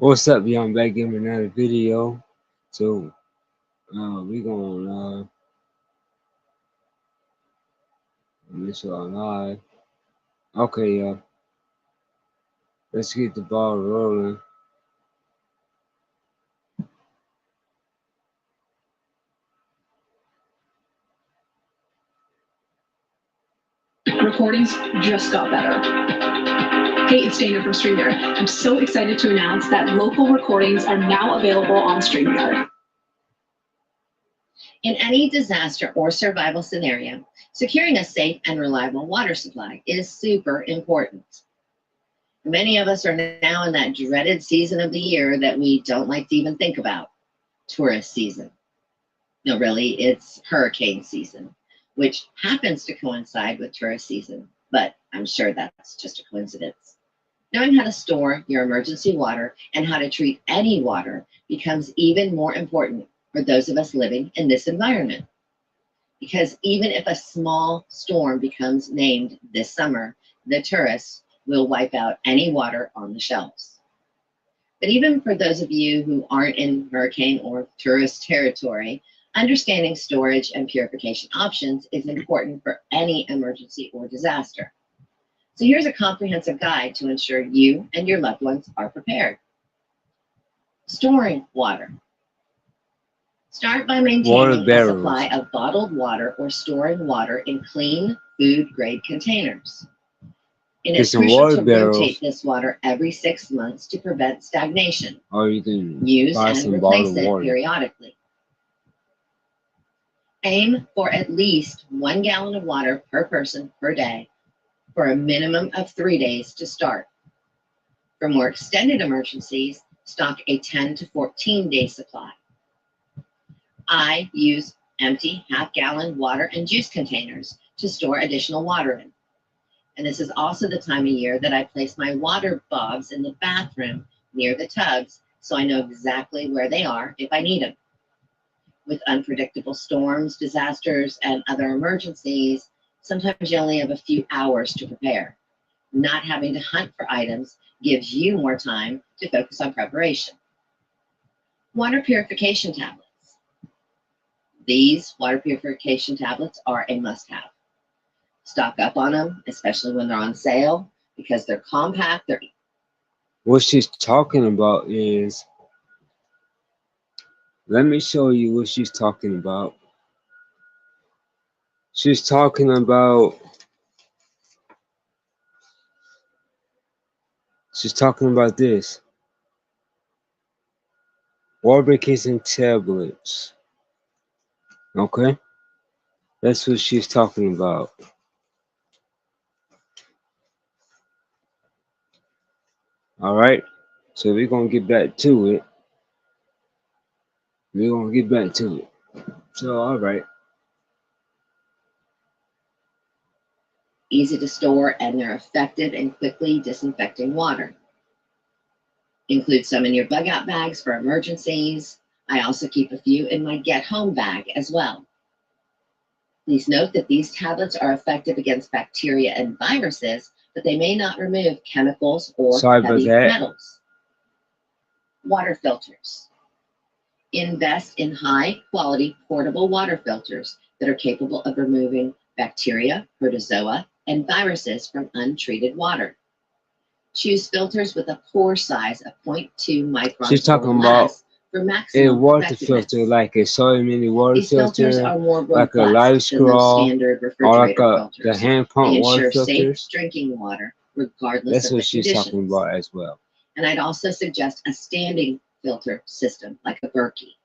What's up, y'all? I'm back in another video. So, we gonna miss y'all live. Okay, y'all. Let's get the ball rolling. Recordings just got better. Hey, it's Dana from StreamYard. I'm so excited to announce that local recordings are now available on StreamYard. In any disaster or survival scenario, securing a safe and reliable water supply is super important. Many of us are now in that dreaded season of the year that we don't like to even think about, tourist season. No, really, it's hurricane season, which happens to coincide with tourist season, but I'm sure that's just a coincidence. Knowing how to store your emergency water and how to treat any water becomes even more important for those of us living in this environment. Because even if a small storm becomes named this summer, the tourists will wipe out any water on the shelves. But even for those of you who aren't in hurricane or tourist territory, understanding storage and purification options is important for any emergency or disaster. So here's a comprehensive guide to ensure you and your loved ones are prepared. Storing water. Start by maintaining a supply of bottled water or storing water in clean, food-grade containers. And it's crucial to rotate this water every 6 months to prevent stagnation. Or you can use and replace it periodically. Aim for at least 1 gallon of water per person per day for a minimum of 3 days to start. For more extended emergencies, stock a 10 to 14 day supply. I use empty half-gallon water and juice containers to store additional water in. And this is also the time of year that I place my water bogs in the bathroom near the tubs so I know exactly where they are if I need them. With unpredictable storms, disasters, and other emergencies, sometimes you only have a few hours to prepare. Not having to hunt for items gives you more time to focus on preparation. Water purification tablets. These water purification tablets are a must-have. Stock up on them, especially when they're on sale, because they're compact. What she's talking about is, let me show you what she's talking about. She's talking about this. Water purification tablets. Okay? That's what she's talking about. Alright? So we're gonna get back to it. So, alright. Easy to store, and they're effective in quickly disinfecting water. Include some in your bug out bags for emergencies. I also keep a few in my get home bag as well. Please note that these tablets are effective against bacteria and viruses, but they may not remove chemicals or heavy metals. Water filters. Invest in high-quality portable water filters that are capable of removing bacteria, protozoa, and viruses from untreated water. Choose filters with a pore size of 0.2 microns. She's talking about a water filter, like a soy mini water filter, like a live straw, or like the hand pump water filters. Drinking water, regardless That's of the what she's conditions. talking about as well. And I'd also suggest a standing filter system, like a Berkey.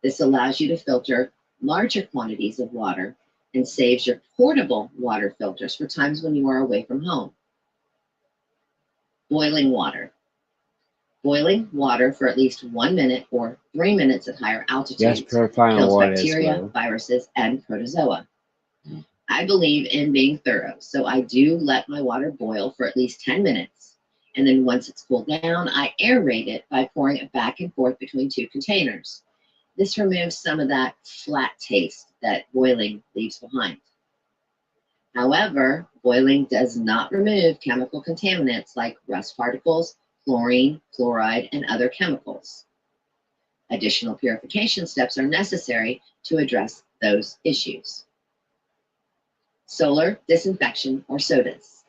This allows you to filter larger quantities of water and saves your portable water filters for times when you are away from home. Boiling water. Boiling water for at least 1 minute or 3 minutes at higher altitudes kills bacteria, viruses, and protozoa. I believe in being thorough, so I do let my water boil for at least 10 minutes. And then once it's cooled down, I aerate it by pouring it back and forth between 2 containers. This removes some of that flat taste that boiling leaves behind. However, boiling does not remove chemical contaminants like rust particles, chlorine, fluoride, and other chemicals. Additional purification steps are necessary to address those issues. Solar disinfection or sodas.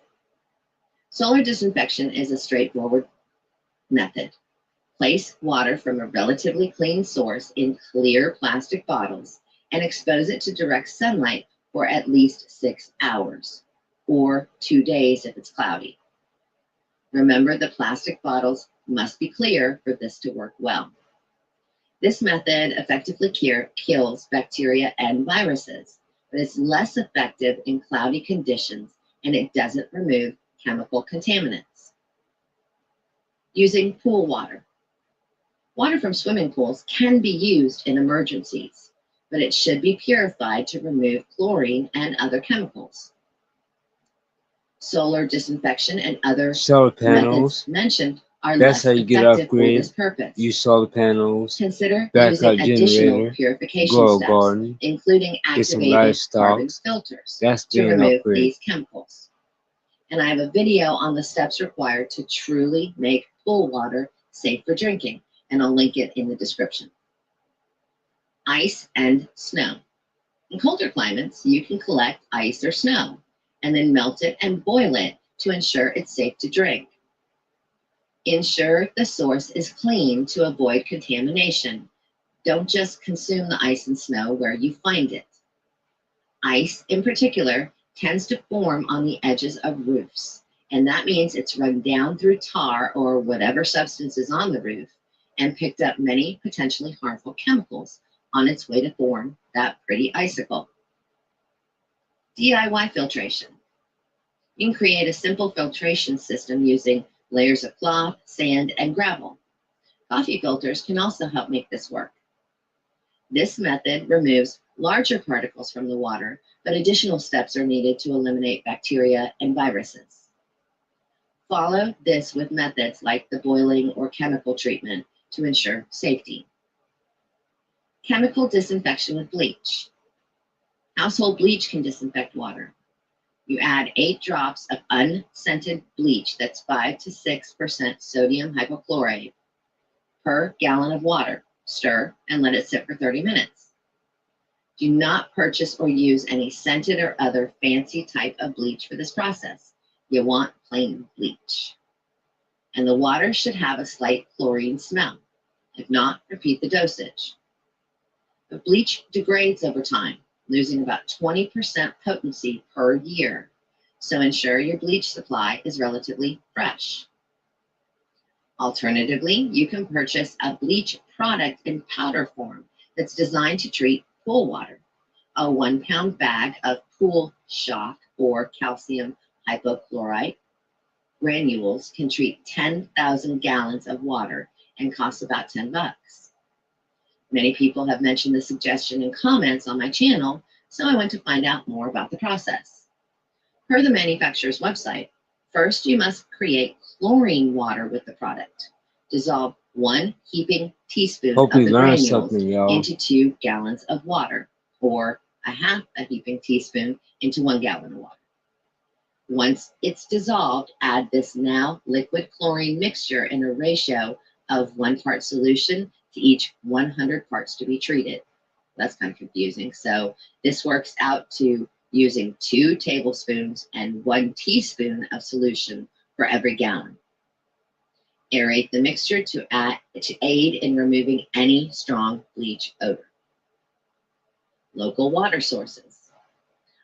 Solar disinfection is a straightforward method. Place water from a relatively clean source in clear plastic bottles and expose it to direct sunlight for at least 6 hours, or 2 days if it's cloudy. Remember, the plastic bottles must be clear for this to work well. This method effectively kills bacteria and viruses, but it's less effective in cloudy conditions, and it doesn't remove chemical contaminants. Using pool water. Water from swimming pools can be used in emergencies, but it should be purified to remove chlorine and other chemicals. Solar disinfection and other solar panels methods mentioned are That's less how you get effective off for grid. this purpose. Use solar panels, Consider backup using additional generator, purification grow a steps, garden, including get some activated livestock. carbon filters That's to being remove off grid. these chemicals. And I have a video on the steps required to truly make pool water safe for drinking, and I'll link it in the description. Ice and snow. In colder climates, you can collect ice or snow and then melt it and boil it to ensure it's safe to drink. Ensure the source is clean to avoid contamination. Don't just consume the ice and snow where you find it. Ice, in particular, tends to form on the edges of roofs, and that means it's run down through tar or whatever substance is on the roof and picked up many potentially harmful chemicals on its way to form that pretty icicle. DIY filtration. You can create a simple filtration system using layers of cloth, sand, and gravel. Coffee filters can also help make this work. This method removes larger particles from the water, but additional steps are needed to eliminate bacteria and viruses. Follow this with methods like the boiling or chemical treatment to ensure safety. Chemical disinfection with bleach. Household bleach can disinfect water. You add 8 drops of unscented bleach, that's 5 to 6% sodium hypochlorite, per gallon of water. Stir and let it sit for 30 minutes. Do not purchase or use any scented or other fancy type of bleach for this process. You want plain bleach. And the water should have a slight chlorine smell. If not, repeat the dosage. The bleach degrades over time, losing about 20% potency per year. So ensure your bleach supply is relatively fresh. Alternatively, you can purchase a bleach product in powder form that's designed to treat pool water. A 1-pound bag of pool shock or calcium hypochlorite granules can treat 10,000 gallons of water and costs about $10. Many people have mentioned the suggestion in comments on my channel, so I went to find out more about the process. Per the manufacturer's website, first you must create chlorine water with the product. Dissolve 1 heaping teaspoon of the granules into 2 gallons of water, or a half a heaping teaspoon into 1 gallon of water. Once it's dissolved, add this now liquid chlorine mixture in a ratio of 1 part solution to each 100 parts to be treated. That's kind of confusing. So this works out to using 2 tablespoons and 1 teaspoon of solution for every gallon. Aerate the mixture to aid in removing any strong bleach odor. Local water sources.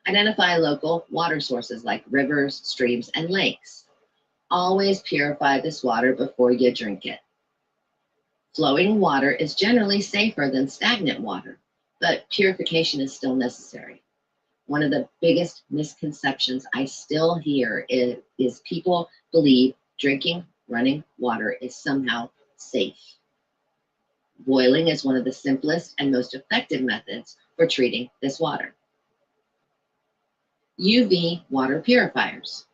Identify local water sources like rivers, streams, and lakes. Always purify this water before you drink it. Flowing water is generally safer than stagnant water, but purification is still necessary. One of the biggest misconceptions I still hear is people believe drinking running water is somehow safe. Boiling is one of the simplest and most effective methods for treating this water. UV water purifiers.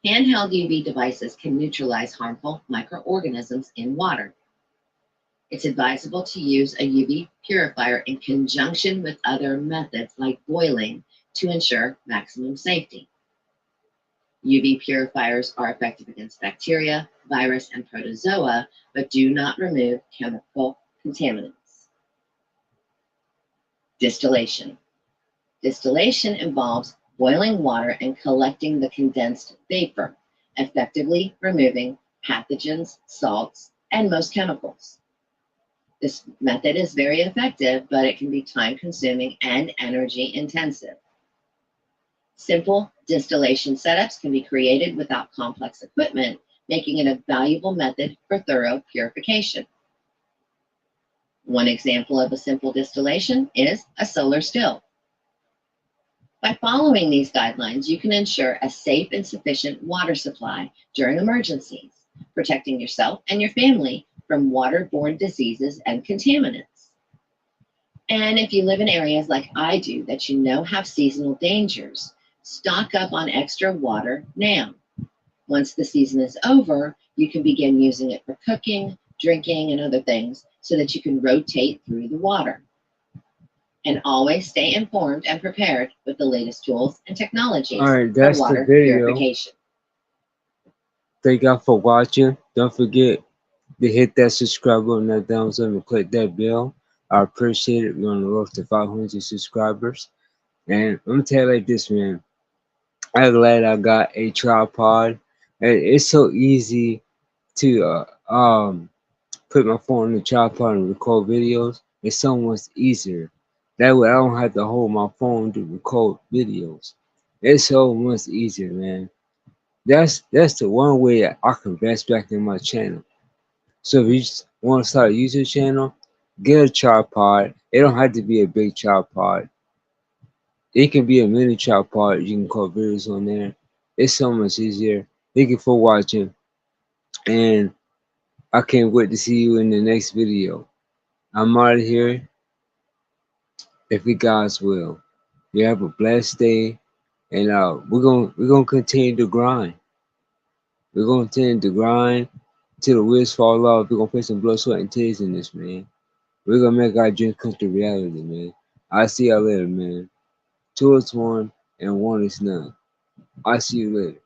Handheld UV devices can neutralize harmful microorganisms in water. It's advisable to use a UV purifier in conjunction with other methods like boiling to ensure maximum safety. UV purifiers are effective against bacteria, virus, and protozoa, but do not remove chemical contaminants. Distillation. Distillation involves boiling water and collecting the condensed vapor, effectively removing pathogens, salts, and most chemicals. This method is very effective, but it can be time-consuming and energy-intensive. Simple distillation setups can be created without complex equipment, making it a valuable method for thorough purification. One example of a simple distillation is a solar still. By following these guidelines, you can ensure a safe and sufficient water supply during emergencies, protecting yourself and your family from waterborne diseases and contaminants. And if you live in areas like I do that you know have seasonal dangers, stock up on extra water now. Once the season is over, you can begin using it for cooking, drinking, and other things so that you can rotate through the water. And always stay informed and prepared with the latest tools and technologies Alright, for that's the water video. purification. Thank y'all for watching. Don't forget to hit that subscribe button, that thumbs up, and click that bell. I appreciate it. We're on the road to 500 subscribers. And I'm gonna tell you like this, man. I'm glad I got a tripod. And it's so easy to put my phone in the tripod and record videos. It's so much easier. That way I don't have to hold my phone to record videos. It's so much easier, man. That's the one way I can invest back in my channel. So if you want to start a YouTube channel, get a tripod. It don't have to be a big tripod. It can be a mini tripod. You can record videos on there. It's so much easier. Thank you for watching, and I can't wait to see you in the next video. I'm out of here if it God's will. You have a blessed day, and we're gonna continue to grind. We're gonna continue to grind till the wheels fall off. We're gonna put some blood, sweat, and tears in this, man. We're gonna make our dreams come to reality, man. I'll see y'all later, man. Two is one and one is none. I'll see you later.